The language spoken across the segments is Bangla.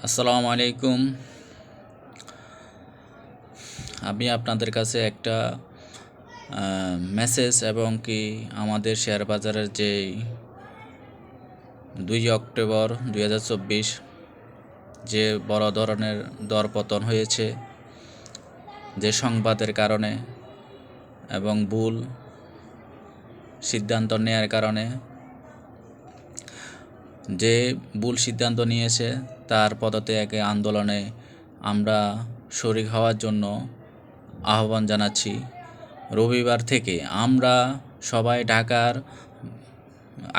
আসসালামু আলাইকুম। আমি আপনাদের কাছে একটা মেসেজ এবং কি আমাদের শেয়ার বাজারের যে 2 অক্টোবর 2024 যে বড় ধরনের দরপতন হয়েছে যে সংবাদের কারণে এবং ভুল সিদ্ধান্ত নেওয়ার কারণে, যে ভুল সিদ্ধান্ত নিয়েছে তার পদত্যাগ আন্দোলনে আমরা শরিক হওয়ার জন্য আহ্বান জানাচ্ছি। রবিবার থেকে আমরা সবাই ঢাকার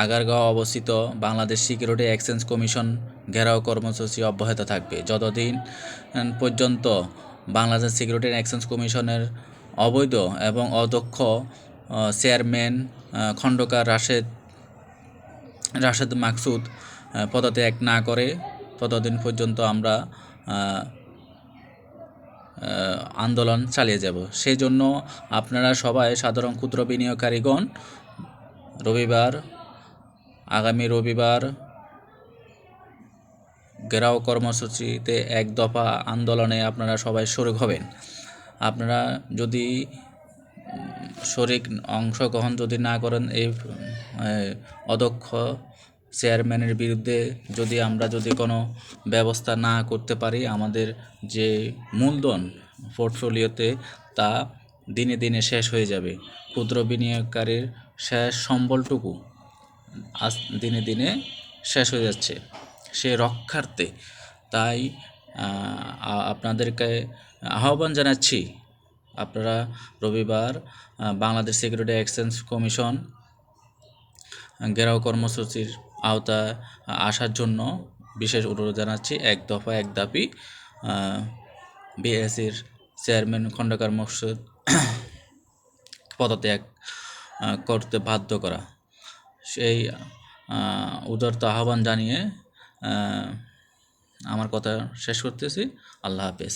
আগারগাঁও অবস্থিত বাংলাদেশ সিকিউরিটি এক্সচেঞ্জ কমিশন ঘেরাও কর্মসূচি অব্যাহত থাকবে যতদিন পর্যন্ত বাংলাদেশ সিকিউরিটি এক্সচেঞ্জ কমিশনের অবৈধ এবং অদক্ষ চেয়ারম্যান খন্দকার রাশেদ মাকসুদ পদত্যাগ না করে ততদিন পর্যন্ত আমরা আন্দোলন চালিয়ে যাব। সেই জন্য আপনারা সবাই সাধারণ ক্ষুদ্র বিনিয়োগকারীগণ আগামী রবিবার ঘেরাও কর্মসূচিতে এক দফা আন্দোলনে আপনারা সবাই শরিক হবেন। আপনারা যদি অংশগ্রহণ যদি না করেন, এই অদক্ষ চেয়ারম্যানের বিরুদ্ধে আমরা যদি কোনো ব্যবস্থা না করতে পারি, আমাদের যে মূলধন পোর্টফোলিওতে তা দিনে দিনে শেষ হয়ে যাবে। ক্ষুদ্র বিনিয়োগকারীর শেষ সম্বলটুকু আজ দিনে দিনে শেষ হয়ে যাচ্ছে, সে রক্ষার্থে। তাই আপনাদেরকে আহ্বান জানাচ্ছি, আপনারা রবিবার বাংলাদেশ সিকিউরিটি এক্সচেঞ্জ কমিশন ঘেরাও কর্মসূচির আওতায় আসার জন্য বিশেষ অনুরোধ জানাচ্ছি। এক দফা এক দাবি বিএসির চেয়ারম্যান খন্দকার মাকসুদ পদত্যাগ করতে বাধ্য করা, সেই উদারত আহ্বান জানিয়ে আমার কথা শেষ করতেছি। আল্লাহ হাফেজ।